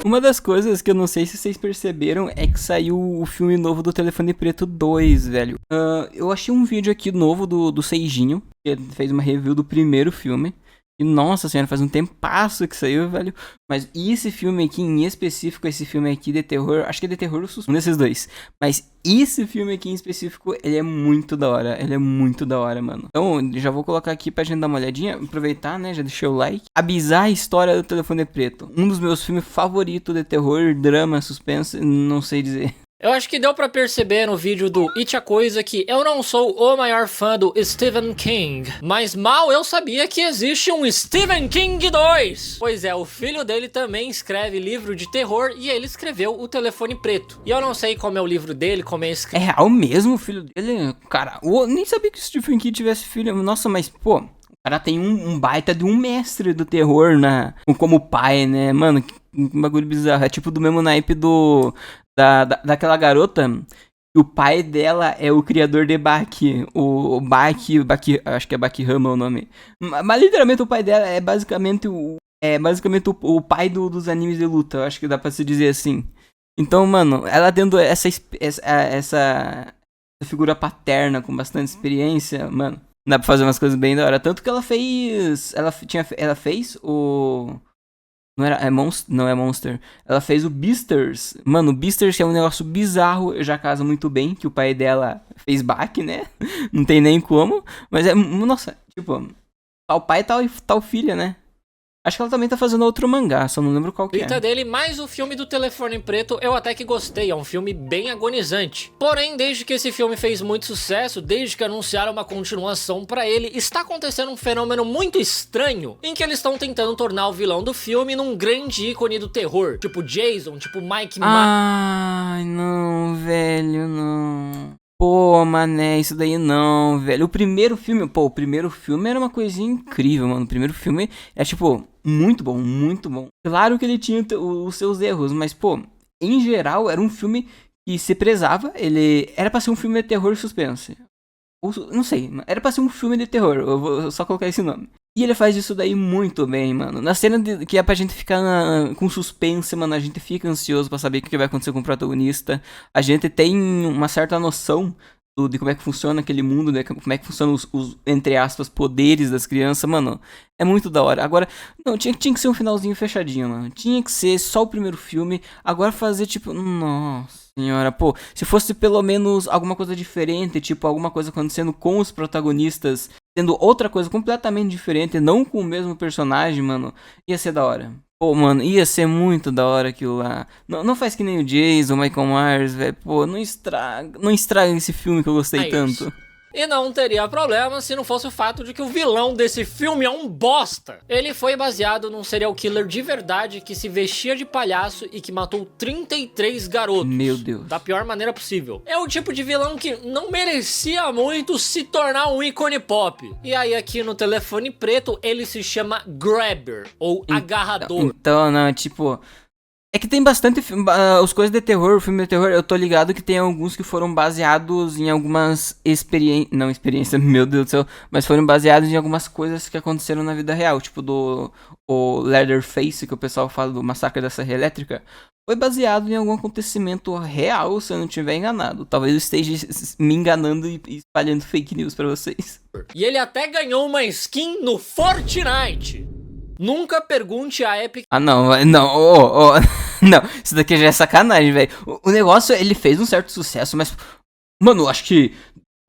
Uma das coisas que eu não sei se vocês perceberam é que saiu o filme novo do Telefone Preto 2, velho. Eu achei um vídeo aqui novo do Seijinho, que fez uma review do primeiro filme. E nossa senhora, faz um tempasso que saiu, velho. Mas esse filme aqui, em específico, esse filme aqui de terror, acho que é de terror ou suspense, um desses dois. Mas esse filme aqui em específico, ele é muito da hora. Ele é muito da hora, mano. Então, já vou colocar aqui pra gente dar uma olhadinha. Aproveitar, né? Já deixei o like. A Bizarra História do Telefone Preto. Um dos meus filmes favoritos de terror, drama, suspense, não sei dizer. Eu acho que deu pra perceber no vídeo do It a Coisa que eu não sou o maior fã do Stephen King, mas mal eu sabia que existe um Stephen King 2. Pois é, o filho dele também escreve livro de terror e ele escreveu O Telefone Preto. E eu não sei como é o livro dele, como é escrito. É real mesmo o filho dele? Cara, eu nem sabia que o Stephen King tivesse filho. Nossa, mas pô, o cara tem um baita de um mestre do terror como pai, né? Mano, que bagulho bizarro. É tipo do mesmo naipe daquela garota, o pai dela é o criador de Baki, o Baki, acho que é Baki Hama o nome. Mas literalmente o pai dela é basicamente o pai dos animes de luta, eu acho que dá pra se dizer assim. Então, mano, ela tendo essa figura paterna com bastante experiência, mano, dá pra fazer umas coisas bem da hora. Tanto que ela fez o... Não é Monster. Ela fez o Beastars. Mano, o Beastars é um negócio bizarro. Já casa muito bem. Que o pai dela fez back, né? Não tem nem como. Mas é... Nossa, tipo... Tal pai, tal filha, né? Acho que ela também tá fazendo outro mangá. Só não lembro qual que é. Dele, mas o filme do Telefone Preto eu até que gostei. É um filme bem agonizante. Porém, desde que esse filme fez muito sucesso, desde que anunciaram uma continuação pra ele, está acontecendo um fenômeno muito estranho, em que eles estão tentando tornar o vilão do filme num grande ícone do terror. Tipo Jason, tipo Mike Myers. Ai, não, velho, não. Pô, mané, isso daí não, velho. O primeiro filme era uma coisinha incrível, mano. O primeiro filme é, tipo, muito bom, muito bom. Claro que ele tinha os seus erros, mas, pô, em geral, era um filme que se prezava. Ele era pra ser um filme de terror e suspense. Não sei, era pra ser um filme de terror. Eu vou só colocar esse nome. E ele faz isso daí muito bem, mano. Na cena que é pra gente ficar com suspense, mano, a gente fica ansioso pra saber o que vai acontecer com o protagonista. A gente tem uma certa noção de como é que funciona aquele mundo, né? Como é que funcionam os, entre aspas, poderes das crianças, mano. É muito da hora. Agora, não, tinha que ser um finalzinho fechadinho, mano. Tinha que ser só o primeiro filme. Agora fazer, tipo, nossa senhora, pô, se fosse pelo menos alguma coisa diferente, tipo, alguma coisa acontecendo com os protagonistas, sendo outra coisa completamente diferente, não com o mesmo personagem, mano, ia ser da hora. Pô, mano, ia ser muito da hora aquilo lá. Não faz que nem o Jason, o Michael Myers, velho. Pô, não estraga esse filme que eu gostei tanto. E não teria problema se não fosse o fato de que o vilão desse filme é um bosta. Ele foi baseado num serial killer de verdade que se vestia de palhaço e que matou 33 garotos. Meu Deus. Da pior maneira possível. É o tipo de vilão que não merecia muito se tornar um ícone pop. E aí aqui no Telefone Preto ele se chama Grabber, ou Agarrador. Então, não, tipo... É que tem bastante filme, as coisas de terror, o filme de terror, eu tô ligado que tem alguns que foram baseados em algumas experiências, meu Deus do céu, mas foram baseados em algumas coisas que aconteceram na vida real, tipo o Leatherface, que o pessoal fala do massacre da Serra Elétrica, foi baseado em algum acontecimento real, se eu não estiver enganado. Talvez eu esteja me enganando e espalhando fake news pra vocês. E ele até ganhou uma skin no Fortnite. Nunca pergunte a Epic... Ah, não, não, isso daqui já é sacanagem, velho. O negócio, ele fez um certo sucesso, mas... Mano, acho que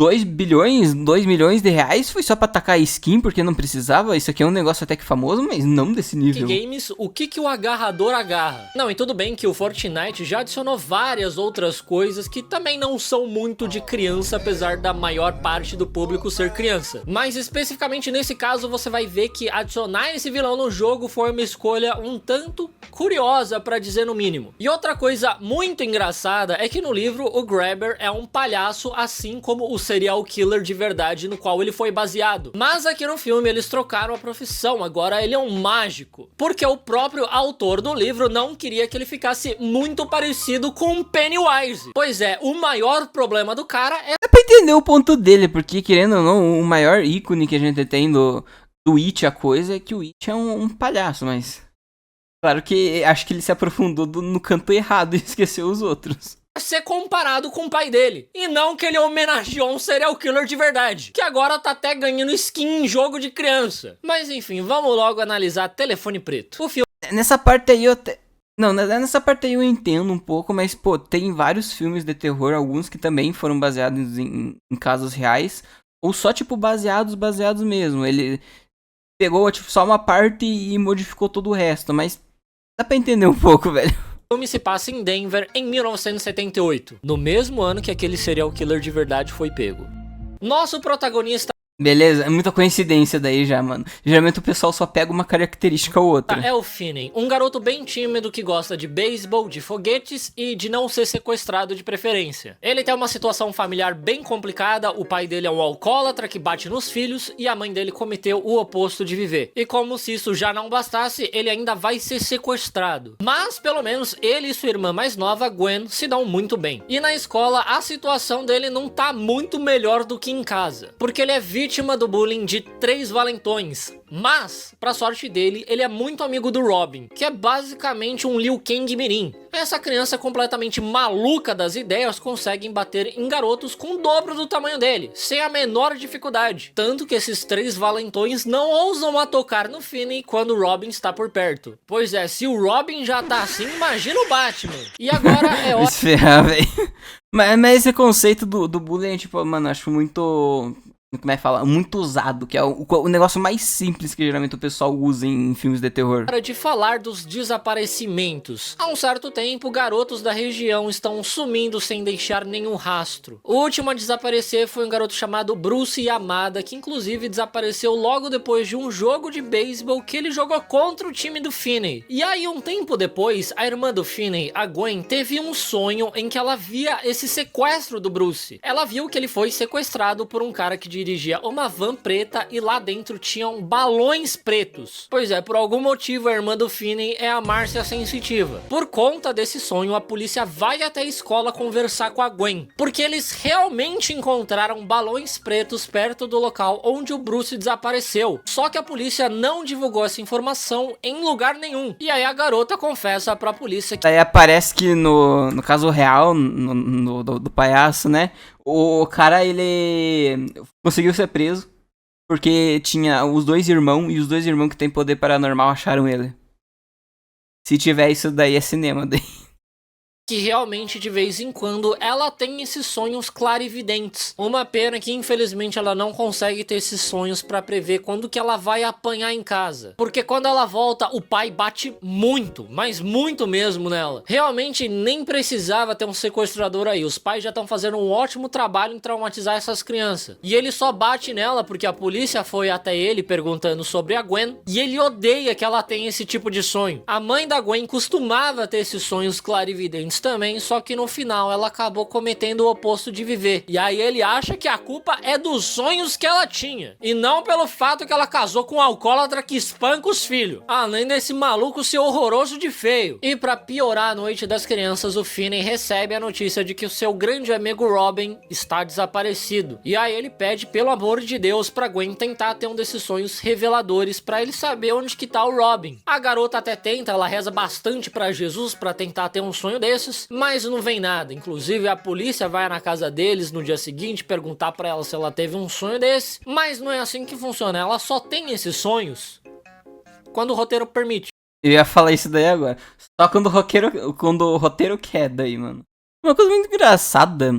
2 milhões de reais foi só pra tacar skin, porque não precisava. Isso aqui é um negócio até que famoso, mas não desse nível. Games, o que o agarrador agarra? Não, e tudo bem que o Fortnite já adicionou várias outras coisas que também não são muito de criança, apesar da maior parte do público ser criança. Mas especificamente nesse caso, você vai ver que adicionar esse vilão no jogo foi uma escolha um tanto curiosa, pra dizer no mínimo. E outra coisa muito engraçada é que no livro o Grabber é um palhaço, assim como o serial killer de verdade no qual ele foi baseado. Mas aqui no filme eles trocaram a profissão, agora ele é um mágico. Porque o próprio autor do livro não queria que ele ficasse muito parecido com Pennywise. Pois é, o maior problema do cara é... É pra entender o ponto dele, porque querendo ou não, o maior ícone que a gente tem do It, a coisa, é que o It é um palhaço, mas... Claro que acho que ele se aprofundou no canto errado e esqueceu os outros. Ser comparado com o pai dele. E não que ele homenageou um serial killer de verdade, que agora tá até ganhando skin em jogo de criança. Mas enfim, vamos logo analisar Telefone Preto. O filme... Nessa parte aí eu até... Não, nessa parte aí eu entendo um pouco, mas, pô, tem vários filmes de terror, alguns que também foram baseados em casos reais, ou só, tipo, baseados mesmo. Ele pegou, tipo, só uma parte e modificou todo o resto, mas dá pra entender um pouco, velho. O filme se passa em Denver em 1978, no mesmo ano que aquele serial killer de verdade foi pego. Nosso protagonista Beleza, é muita coincidência daí já, mano. Geralmente o pessoal só pega uma característica ou outra. é o Finney, um garoto bem tímido que gosta de beisebol, de foguetes e de não ser sequestrado de preferência. Ele tem uma situação familiar bem complicada, o pai dele é um alcoólatra que bate nos filhos e a mãe dele cometeu o oposto de viver. E como se isso já não bastasse, ele ainda vai ser sequestrado. Mas pelo menos ele e sua irmã mais nova, Gwen, se dão muito bem. E na escola a situação dele não tá muito melhor do que em casa, porque ele é vítima do bullying de 3 valentões. Mas, pra sorte dele, ele é muito amigo do Robin, que é basicamente um Liu Kang mirim. Essa criança completamente maluca das ideias consegue bater em garotos com o dobro do tamanho dele, sem a menor dificuldade. Tanto que esses 3 valentões não ousam a tocar no Finney quando o Robin está por perto. Pois é, se o Robin já tá assim, imagina o Batman. E agora é hora... Ferrar, velho. Mas esse conceito do bullying, tipo, mano, acho muito... Como é que fala? Muito usado, que é o negócio mais simples que geralmente o pessoal usa em filmes de terror. Hora de falar dos desaparecimentos. Há um certo tempo, garotos da região estão sumindo sem deixar nenhum rastro. O último a desaparecer foi um garoto chamado Bruce Yamada, que inclusive desapareceu logo depois de um jogo de beisebol que ele jogou contra o time do Finney. E aí, um tempo depois, a irmã do Finney, a Gwen, teve um sonho em que ela via esse sequestro do Bruce. Ela viu que ele foi sequestrado por um cara que dirigia uma van preta e lá dentro tinham balões pretos. Pois é, por algum motivo a irmã do Finney é a Márcia Sensitiva. Por conta desse sonho, a polícia vai até a escola conversar com a Gwen, porque eles realmente encontraram balões pretos perto do local onde o Bruce desapareceu. Só que a polícia não divulgou essa informação em lugar nenhum. E aí a garota confessa pra polícia que... Daí aparece que no caso real, do palhaço, né? O cara, ele conseguiu ser preso porque tinha os 2 irmãos e os 2 irmãos que tem poder paranormal acharam ele. Se tiver isso daí é cinema daí. Que realmente de vez em quando ela tem esses sonhos clarividentes. Uma pena que infelizmente ela não consegue ter esses sonhos pra prever quando que ela vai apanhar em casa. Porque quando ela volta, o pai bate muito, mas muito mesmo nela. Realmente nem precisava ter um sequestrador aí. Os pais já estão fazendo um ótimo trabalho em traumatizar essas crianças. E ele só bate nela porque a polícia foi até ele perguntando sobre a Gwen. E ele odeia que ela tenha esse tipo de sonho. A mãe da Gwen costumava ter esses sonhos clarividentes também, só que no final ela acabou cometendo o oposto de viver. E aí ele acha que a culpa é dos sonhos que ela tinha, e não pelo fato que ela casou com um alcoólatra que espanca os filhos. Além desse maluco ser horroroso de feio. E pra piorar a noite das crianças, o Finney recebe a notícia de que o seu grande amigo Robin está desaparecido. E aí ele pede, pelo amor de Deus, pra Gwen tentar ter um desses sonhos reveladores pra ele saber onde que tá o Robin. A garota até tenta, ela reza bastante pra Jesus pra tentar ter um sonho desse, mas não vem nada. Inclusive a polícia vai na casa deles no dia seguinte perguntar pra ela se ela teve um sonho desse, mas não é assim que funciona. Ela só tem esses sonhos quando o roteiro permite. Eu ia falar isso daí agora. Só quando o roteiro quer daí, mano. Uma coisa muito engraçada.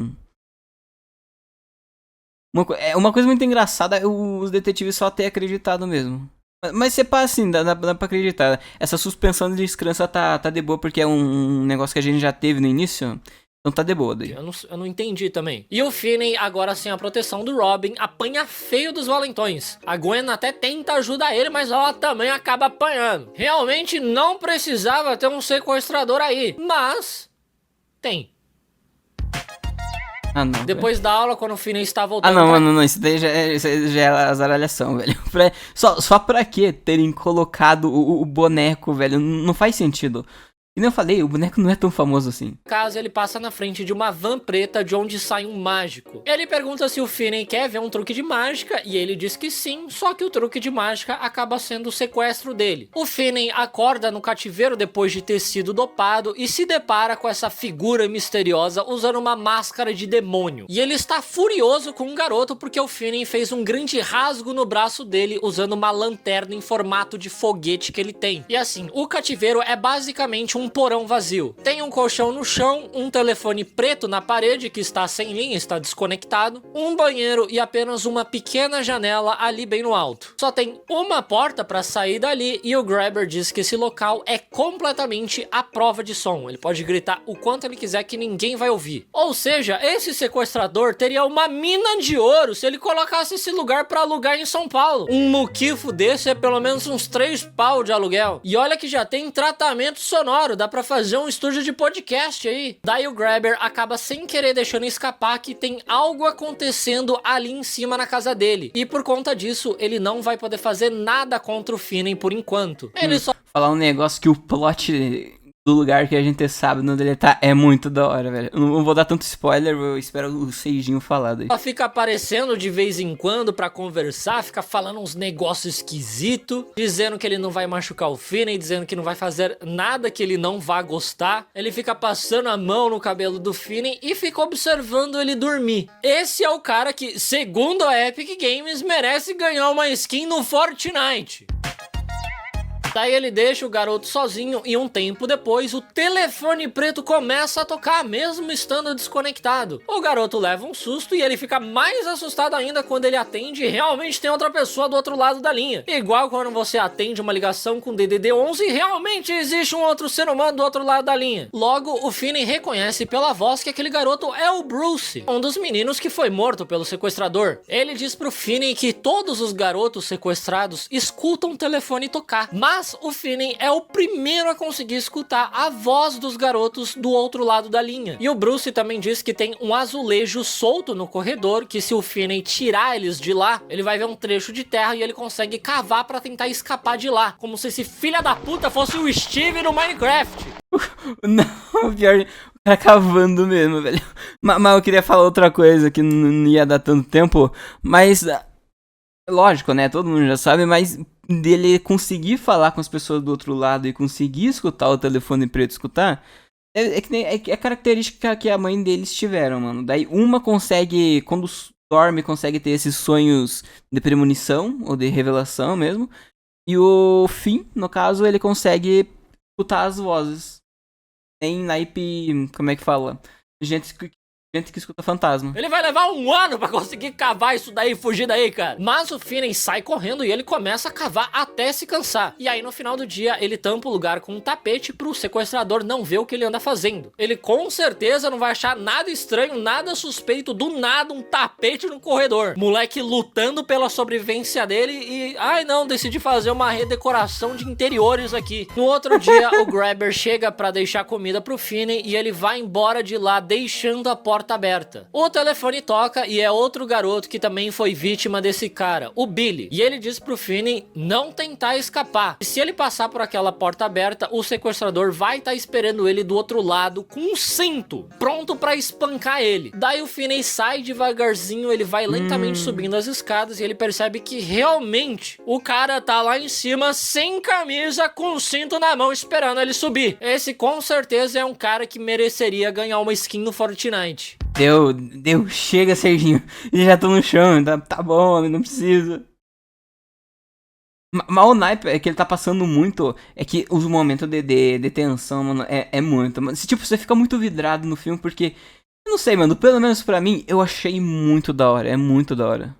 Uma coisa muito engraçada é os detetives só ter acreditado mesmo. Mas você passa assim, dá pra acreditar. Essa suspensão de descrença tá de boa, porque é um negócio que a gente já teve no início. Então tá de boa daí. Eu não entendi também. E o Finney, agora sem a proteção do Robin, apanha feio dos valentões. A Gwen até tenta ajudar ele, mas ela também acaba apanhando. Realmente não precisava ter um sequestrador aí, mas tem. Ah, não. Depois da aula, quando o Finney está voltando... Ah, não, mano, não. Isso daí já é azaralhação, velho. Só pra que terem colocado o boneco, velho? Não faz sentido. E nem eu falei, o boneco não é tão famoso assim. Caso ele passa na frente de uma van preta de onde sai um mágico. Ele pergunta se o Finney quer ver um truque de mágica e ele diz que sim, só que o truque de mágica acaba sendo o sequestro dele. O Finney acorda no cativeiro depois de ter sido dopado e se depara com essa figura misteriosa usando uma máscara de demônio. E ele está furioso com o garoto porque o Finney fez um grande rasgo no braço dele usando uma lanterna em formato de foguete que ele tem. E assim, o cativeiro é basicamente um porão vazio. Tem um colchão no chão, um telefone preto na parede que está sem linha, está desconectado, um banheiro e apenas uma pequena janela ali bem no alto. Só tem uma porta para sair dali e o Grabber diz que esse local é completamente à prova de som. Ele pode gritar o quanto ele quiser que ninguém vai ouvir. Ou seja, esse sequestrador teria uma mina de ouro se ele colocasse esse lugar para alugar em São Paulo. Um muquifo desse é pelo menos uns 3 pau de aluguel. E olha que já tem tratamento sonoro, dá pra fazer um estúdio de podcast aí. Daí o Grabber acaba sem querer deixando escapar que tem algo acontecendo ali em cima na casa dele. E por conta disso, ele não vai poder fazer nada contra o Finney por enquanto. Ele só... Falar um negócio que o plot do lugar que a gente sabe onde ele tá é muito da hora, velho. Eu não vou dar tanto spoiler, eu espero o Seijinho falar daí. Só fica aparecendo de vez em quando pra conversar, fica falando uns negócios esquisitos, dizendo que ele não vai machucar o Finney, dizendo que não vai fazer nada que ele não vá gostar. Ele fica passando a mão no cabelo do Finney e fica observando ele dormir. Esse é o cara que, segundo a Epic Games, merece ganhar uma skin no Fortnite. Daí ele deixa o garoto sozinho e um tempo depois o telefone preto começa a tocar mesmo estando desconectado. O garoto leva um susto e ele fica mais assustado ainda quando ele atende e realmente tem outra pessoa do outro lado da linha. Igual quando você atende uma ligação com DDD 11 e realmente existe um outro ser humano do outro lado da linha. Logo, o Finney reconhece pela voz que aquele garoto é o Bruce, um dos meninos que foi morto pelo sequestrador. Ele diz pro Finney que todos os garotos sequestrados escutam o telefone tocar, mas o Finney é o primeiro a conseguir escutar a voz dos garotos do outro lado da linha. E o Bruce também diz que tem um azulejo solto no corredor, que se o Finney tirar eles de lá, ele vai ver um trecho de terra e ele consegue cavar pra tentar escapar de lá. Como se esse filho da puta fosse o Steve no Minecraft. Não, pior, o cara cavando mesmo, velho. Mas eu queria falar outra coisa que não ia dar tanto tempo, mas... Lógico, né? Todo mundo já sabe, mas dele conseguir falar com as pessoas do outro lado e conseguir escutar o telefone preto escutar, é característica que a mãe deles tiveram, mano. Daí uma consegue, quando dorme, consegue ter esses sonhos de premonição ou de revelação mesmo. E o Finn, no caso, ele consegue escutar as vozes. Tem naipe, como é que fala? Gente que escuta fantasma. Ele vai levar um ano pra conseguir cavar isso daí e fugir daí, cara. Mas o Finney sai correndo e ele começa a cavar até se cansar. E aí no final do dia ele tampa o lugar com um tapete pro sequestrador não ver o que ele anda fazendo. Ele com certeza não vai achar nada estranho, nada suspeito, do nada um tapete no corredor. Moleque lutando pela sobrevivência dele e... ai não, decidi fazer uma redecoração de interiores aqui. No outro dia o Grabber chega pra deixar comida pro Finney e ele vai embora de lá deixando a porta aberta. O telefone toca e é outro garoto que também foi vítima desse cara, o Billy. E ele diz pro Finney não tentar escapar. E se ele passar por aquela porta aberta, o sequestrador vai estar esperando ele do outro lado com um cinto, pronto pra espancar ele. Daí o Finney sai devagarzinho, ele vai lentamente subindo as escadas e ele percebe que realmente o cara tá lá em cima sem camisa, com o cinto na mão esperando ele subir. Esse com certeza é um cara que mereceria ganhar uma skin no Fortnite. Deu, chega, Serginho. Eu já tô no chão, tá bom, não precisa. Mas o naipe é que ele tá passando muito. É que os momentos de tensão, mano, é muito. Mano, tipo, você fica muito vidrado no filme porque... Eu não sei, mano, pelo menos pra mim, eu achei muito da hora. É muito da hora.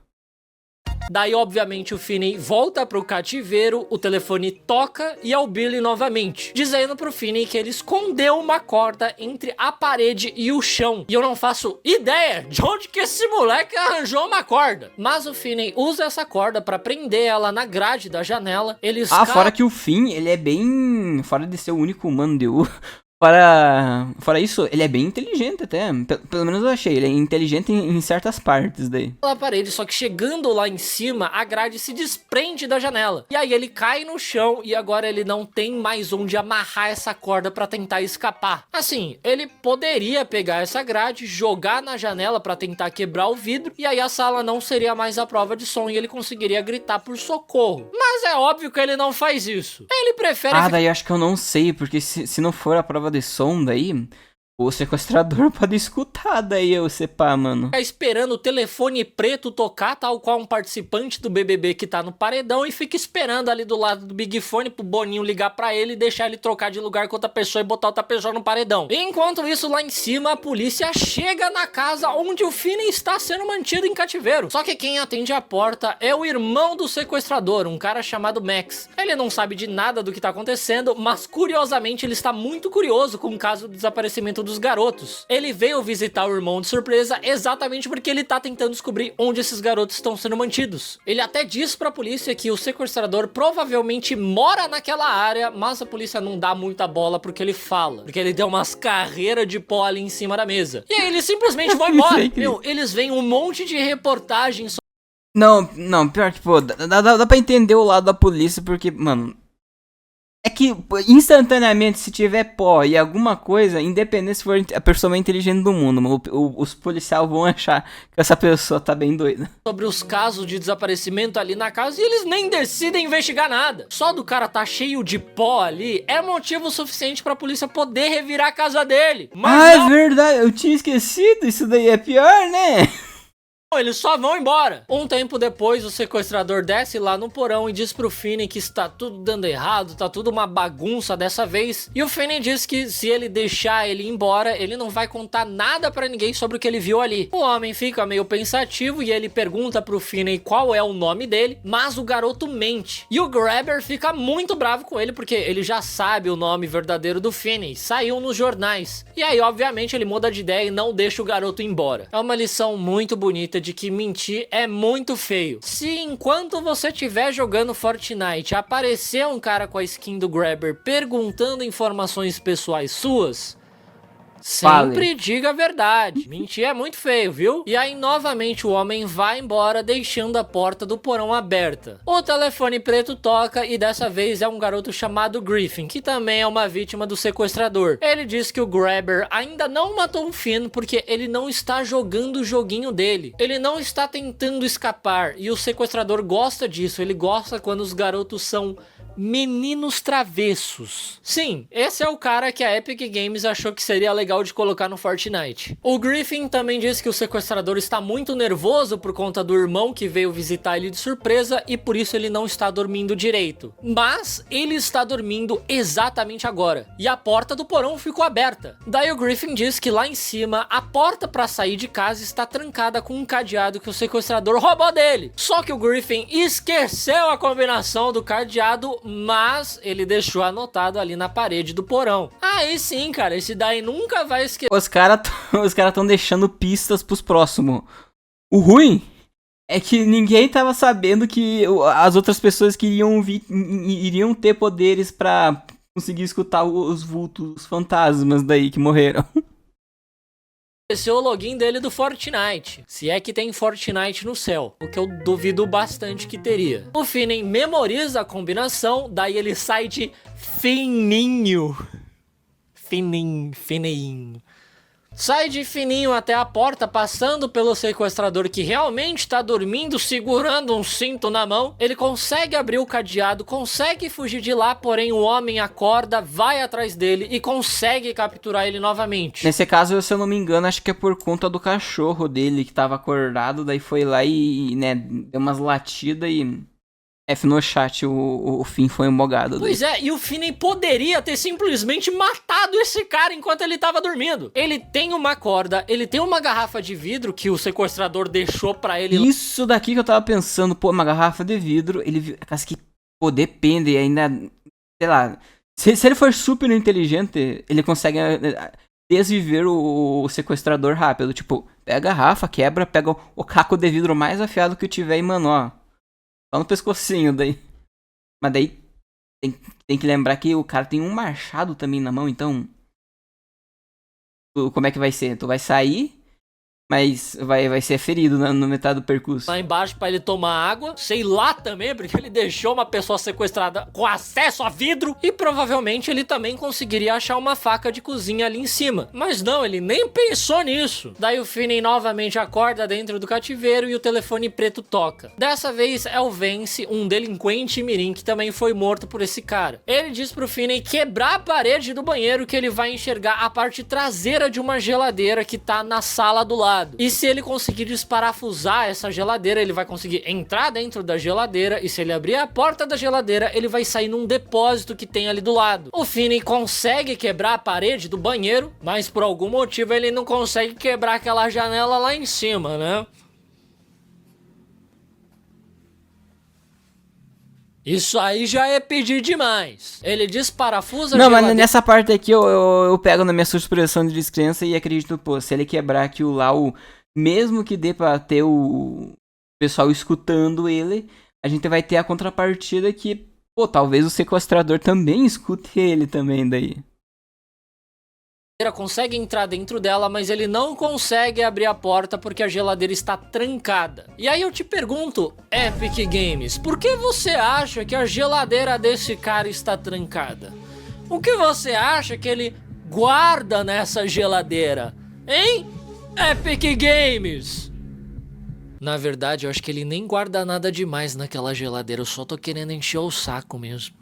Daí, obviamente, o Finney volta pro cativeiro, o telefone toca e é o Billy novamente, dizendo pro Finney que ele escondeu uma corda entre a parede e o chão. E eu não faço ideia de onde que esse moleque arranjou uma corda. Mas o Finney usa essa corda pra prender ela na grade da janela. Ele fora que o Finn, ele é bem... Fora de ser o único humano de Fora isso, ele é bem inteligente até. Pelo menos eu achei. Ele é inteligente em certas partes daí. Pela parede, só que chegando lá em cima, a grade se desprende da janela. E aí ele cai no chão e agora ele não tem mais onde amarrar essa corda pra tentar escapar. Assim, ele poderia pegar essa grade, jogar na janela pra tentar quebrar o vidro, e aí a sala não seria mais a prova de som e ele conseguiria gritar por socorro. Mas é óbvio que ele não faz isso. Ele prefere... Daí acho que eu não sei, porque se não for a prova de som daí, o sequestrador pode escutar daí eu separ, mano. Fica esperando o telefone preto tocar, tal qual um participante do BBB que tá no paredão, e fica esperando ali do lado do Big Fone pro Boninho ligar pra ele e deixar ele trocar de lugar com outra pessoa e botar outra pessoa no paredão. Enquanto isso, lá em cima, a polícia chega na casa onde o Finney está sendo mantido em cativeiro. Só que quem atende a porta é o irmão do sequestrador, um cara chamado Max. Ele não sabe de nada do que tá acontecendo, mas curiosamente ele está muito curioso com o caso do desaparecimento dos garotos. Ele veio visitar o irmão de surpresa exatamente porque ele tá tentando descobrir onde esses garotos estão sendo mantidos. Ele até diz pra polícia que o sequestrador provavelmente mora naquela área, mas a polícia não dá muita bola porque ele fala. Porque ele deu umas carreiras de pó ali em cima da mesa. E aí eles simplesmente vão embora. Meu, eles veem um monte de reportagens. Não, pior que, pô, dá pra entender o lado da polícia, porque, mano... É que, instantaneamente, se tiver pó e alguma coisa, independente se for a pessoa mais inteligente do mundo, os policiais vão achar que essa pessoa tá bem doida. Sobre os casos de desaparecimento ali na casa, e eles nem decidem investigar nada. Só do cara tá cheio de pó ali, é motivo suficiente pra polícia poder revirar a casa dele. Mas é verdade, eu tinha esquecido, isso daí é pior, né? Eles só vão embora. Um tempo depois, o sequestrador desce lá no porão e diz pro Finney que está tudo dando errado, tá tudo uma bagunça dessa vez. E o Finney diz que se ele deixar ele ir embora, ele não vai contar nada pra ninguém sobre o que ele viu ali. O homem fica meio pensativo e ele pergunta pro Finney qual é o nome dele, mas o garoto mente. E o Grabber fica muito bravo com ele porque ele já sabe o nome verdadeiro do Finney, saiu nos jornais. E aí, obviamente, ele muda de ideia e não deixa o garoto ir embora. É uma lição muito bonita de que mentir é muito feio. Se enquanto você estiver jogando Fortnite aparecer um cara com a skin do Grabber perguntando informações pessoais suas, sempre diga a verdade. Mentir é muito feio, viu? E aí, novamente, o homem vai embora, deixando a porta do porão aberta. O telefone preto toca e dessa vez é um garoto chamado Griffin, que também é uma vítima do sequestrador. Ele diz que o Grabber ainda não matou o Finn porque ele não está jogando o joguinho dele. Ele não está tentando escapar e o sequestrador gosta disso. Ele gosta quando os garotos são meninos travessos. Sim, esse é o cara que a Epic Games achou que seria legal de colocar no Fortnite. O Griffin também diz que o sequestrador está muito nervoso por conta do irmão que veio visitar ele de surpresa e por isso ele não está dormindo direito. Mas ele está dormindo exatamente agora. E a porta do porão ficou aberta. Daí o Griffin diz que lá em cima a porta para sair de casa está trancada com um cadeado que o sequestrador roubou dele. Só que o Griffin esqueceu a combinação do cadeado, mas ele deixou anotado ali na parede do porão. Aí sim, cara, esse daí nunca vai esquecer. Os caras tão deixando pistas pros próximos. O ruim é que ninguém tava sabendo que as outras pessoas que iriam ter poderes pra conseguir escutar os vultos, os fantasmas daí que morreram. Esse é o login dele do Fortnite, se é que tem Fortnite no céu, o que eu duvido bastante que teria. O Finney memoriza a combinação, daí ele sai de fininho. Fininho. Sai de fininho até a porta, passando pelo sequestrador que realmente está dormindo, segurando um cinto na mão. Ele consegue abrir o cadeado, consegue fugir de lá, porém o homem acorda, vai atrás dele e consegue capturar ele novamente. Nesse caso, se eu não me engano, acho que é por conta do cachorro dele que tava acordado, daí foi lá e né, deu umas latidas e... F no chat, o Finn foi embogado. Pois é, e o Finney poderia ter simplesmente matado esse cara enquanto ele tava dormindo. Ele tem uma corda, ele tem uma garrafa de vidro que o sequestrador deixou pra ele. Isso daqui que eu tava pensando, pô, uma garrafa de vidro, ele... que, pô, depende, ainda... Sei lá, se ele for super inteligente, ele consegue desviver o sequestrador rápido. Tipo, pega a garrafa, quebra, pega o caco de vidro mais afiado que tiver e, mano, ó... Só no pescocinho daí. Mas daí tem que lembrar que o cara tem um machado também na mão, então como é que vai ser? Tu vai sair, mas vai ser ferido no metade do percurso. Lá embaixo pra ele tomar água, sei lá também, porque ele deixou uma pessoa sequestrada com acesso a vidro, e provavelmente ele também conseguiria achar uma faca de cozinha ali em cima. Mas não, ele nem pensou nisso. Daí o Finney novamente acorda dentro do cativeiro e o telefone preto toca. Dessa vez é o Vance, um delinquente mirim que também foi morto por esse cara. Ele diz pro Finney quebrar a parede do banheiro que ele vai enxergar a parte traseira de uma geladeira que tá na sala do lado. E se ele conseguir desparafusar essa geladeira, ele vai conseguir entrar dentro da geladeira, e se ele abrir a porta da geladeira, ele vai sair num depósito que tem ali do lado. O Finney consegue quebrar a parede do banheiro, mas por algum motivo ele não consegue quebrar aquela janela lá em cima, né? Isso aí já é pedir demais. Ele desparafusa a Não, geladeira. mas nessa parte aqui eu pego na minha supressão de descrença e acredito, pô, se ele quebrar aquilo lá, mesmo que dê pra ter o pessoal escutando ele, a gente vai ter a contrapartida que, pô, talvez o sequestrador também escute ele também daí. Consegue entrar dentro dela, mas ele não consegue abrir a porta porque a geladeira está trancada. E aí eu te pergunto, Epic Games, por que você acha que a geladeira desse cara está trancada? O que você acha que ele guarda nessa geladeira? Hein? Epic Games! Na verdade, eu acho que ele nem guarda nada demais naquela geladeira, eu só tô querendo encher o saco mesmo.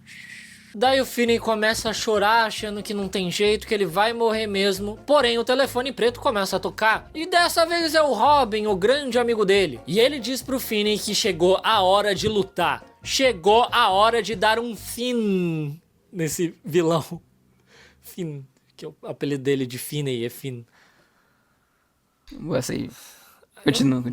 Daí o Finney começa a chorar, achando que não tem jeito, que ele vai morrer mesmo. Porém, o telefone preto começa a tocar. E dessa vez é o Robin, o grande amigo dele. E ele diz pro Finney que chegou a hora de lutar. Chegou a hora de dar um fim nesse vilão. Finn, que o apelido dele de Finney é Finn. Essa aí. Continua.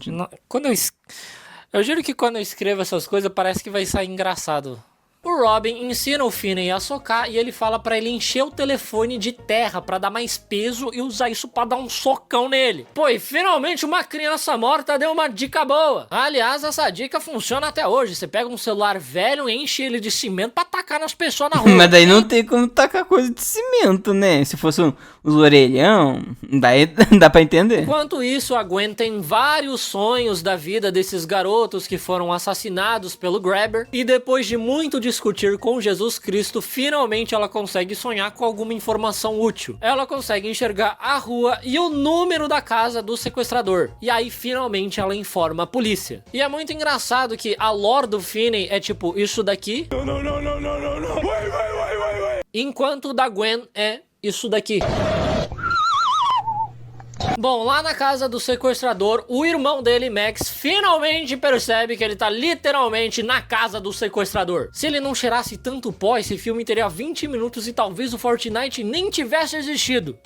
Eu juro que quando eu escrevo essas coisas, parece que vai sair engraçado. O Robin ensina o Finney a socar e ele fala pra ele encher o telefone de terra pra dar mais peso e usar isso pra dar um socão nele. Pô, e finalmente uma criança morta deu uma dica boa. Aliás, essa dica funciona até hoje. Você pega um celular velho e enche ele de cimento pra tacar nas pessoas na rua. Mas daí não tem como tacar coisa de cimento, né? Se fosse os orelhão, daí dá pra entender. Enquanto isso, a Gwen tem vários sonhos da vida desses garotos que foram assassinados pelo Grabber. E depois de muito discutir com Jesus Cristo, finalmente ela consegue sonhar com alguma informação útil. Ela consegue enxergar a rua e o número da casa do sequestrador. E aí, finalmente, ela informa a polícia. E é muito engraçado que a lore do Finney é tipo isso daqui. Não. Enquanto o da Gwen é isso daqui. Bom, lá na casa do sequestrador, o irmão dele, Max, finalmente percebe que ele tá literalmente na casa do sequestrador. Se ele não cheirasse tanto pó, esse filme teria 20 minutos e talvez o Fortnite nem tivesse existido.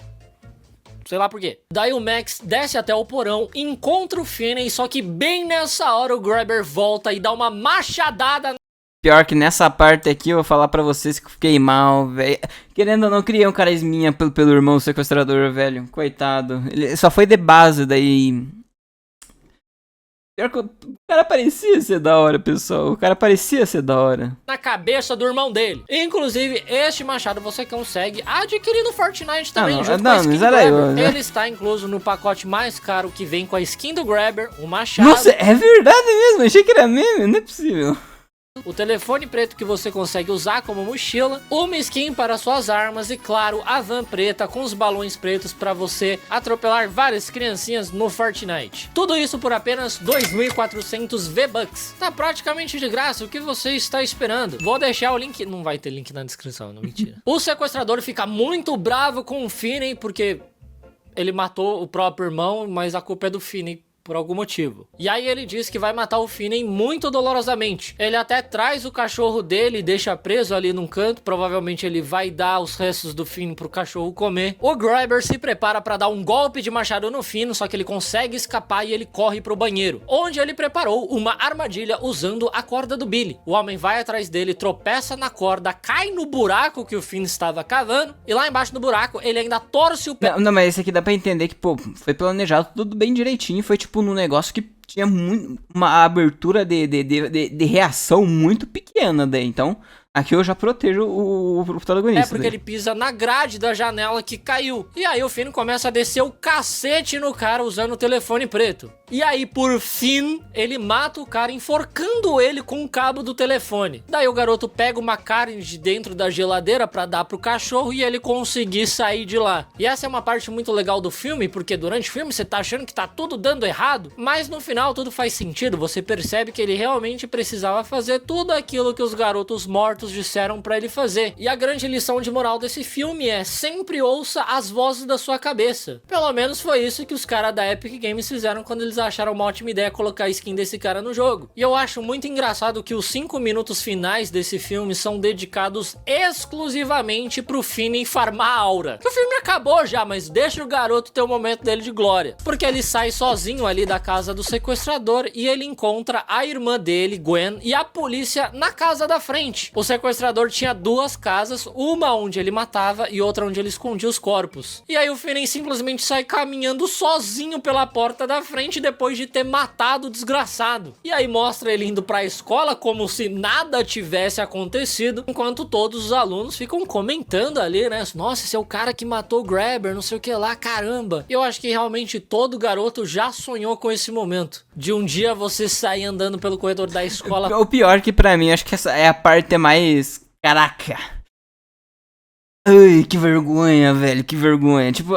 Sei lá por quê. Daí o Max desce até o porão, encontra o Finney, só que bem nessa hora o Grabber volta e dá uma machadada. Pior que nessa parte aqui, eu vou falar pra vocês que eu fiquei mal, velho. Querendo ou não, criei um carisminha pelo irmão sequestrador, velho. Coitado. Ele só foi de base, daí... Pior que o cara parecia ser da hora, pessoal. O cara parecia ser da hora. Na cabeça do irmão dele. Inclusive, este machado você consegue adquirir no Fortnite também, junto com a skin do Grabber. Ele está incluso no pacote mais caro que vem com a skin do Grabber, o machado. Nossa, é verdade mesmo. Achei que era meme, não é possível. O telefone preto que você consegue usar como mochila, uma skin para suas armas e, claro, a van preta com os balões pretos para você atropelar várias criancinhas no Fortnite. Tudo isso por apenas 2.400 V-Bucks. Tá praticamente de graça, o que você está esperando? Vou deixar o link... Não vai ter link na descrição, não, mentira. O sequestrador fica muito bravo com o Finney porque ele matou o próprio irmão, mas a culpa é do Finney por algum motivo. E aí ele diz que vai matar o Finney muito dolorosamente. Ele até traz o cachorro dele e deixa preso ali num canto. Provavelmente ele vai dar os restos do Finney pro cachorro comer. O Grabber se prepara para dar um golpe de machado no Finney, só que ele consegue escapar e ele corre pro banheiro, onde ele preparou uma armadilha usando a corda do Billy. O homem vai atrás dele, tropeça na corda, cai no buraco que o Finney estava cavando, e lá embaixo do buraco ele ainda torce o pé. Não, mas esse aqui dá pra entender que, pô, foi planejado tudo bem direitinho. Foi tipo num negócio que tinha uma abertura de reação muito pequena daí. Então, Aqui eu já protejo o protagonista. É porque ele pisa na grade da janela que caiu. E aí o Finn começa a descer o cacete no cara usando o telefone preto. E aí, por fim, ele mata o cara enforcando ele com o cabo do telefone. Daí o garoto pega uma carne de dentro da geladeira pra dar pro cachorro e ele conseguir sair de lá. E essa é uma parte muito legal do filme, porque durante o filme você tá achando que tá tudo dando errado, mas no final tudo faz sentido. Você percebe que ele realmente precisava fazer tudo aquilo que os garotos mortos disseram pra ele fazer. E a grande lição de moral desse filme é: sempre ouça as vozes da sua cabeça. Pelo menos foi isso que os caras da Epic Games fizeram quando eles acharam uma ótima ideia colocar a skin desse cara no jogo. E eu acho muito engraçado que os 5 minutos finais desse filme são dedicados exclusivamente pro Finn farmar aura. Que o filme acabou já, mas deixa o garoto ter o momento dele de glória. Porque ele sai sozinho ali da casa do sequestrador e ele encontra a irmã dele, Gwen, e a polícia na casa da frente. O sequestrador tinha 2 casas, uma onde ele matava e outra onde ele escondia os corpos. E aí o Finn simplesmente sai caminhando sozinho pela porta da frente depois de ter matado o desgraçado. E aí mostra ele indo pra escola como se nada tivesse acontecido, enquanto todos os alunos ficam comentando ali, né? Nossa, esse é o cara que matou o Grabber, não sei o que lá, caramba. E eu acho que realmente todo garoto já sonhou com esse momento. De um dia você sair andando pelo corredor da escola. O pior que pra mim, acho que essa é a parte mais... Caraca. Ai, que vergonha, velho, que vergonha. Tipo,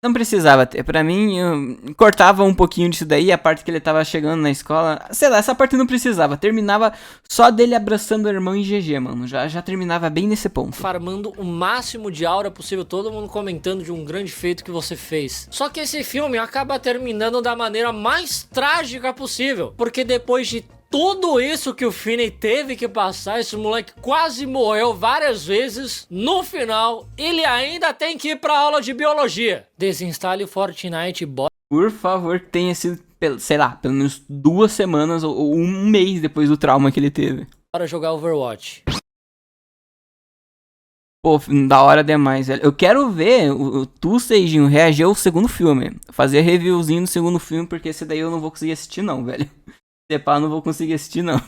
não precisava ter. Pra mim, eu cortava um pouquinho disso daí, a parte que ele tava chegando na escola. Sei lá, essa parte não precisava. Terminava só dele abraçando o irmão em GG, mano. Já terminava bem nesse ponto. Farmando o máximo de aura possível, todo mundo comentando de um grande feito que você fez. Só que esse filme acaba terminando da maneira mais trágica possível. Porque depois de tudo isso que o Finney teve que passar, esse moleque quase morreu várias vezes, no final, ele ainda tem que ir pra aula de biologia. Desinstale o Fortnite e bora. Por favor, tenha sido, sei lá, pelo menos 2 semanas ou 1 mês depois do trauma que ele teve. Bora jogar Overwatch. Pô, da hora demais, velho. Eu quero ver tu, Seijinho, reagir ao segundo filme. Fazer reviewzinho do segundo filme, porque esse daí eu não vou conseguir assistir não, velho. Se pá, eu não vou conseguir assistir não.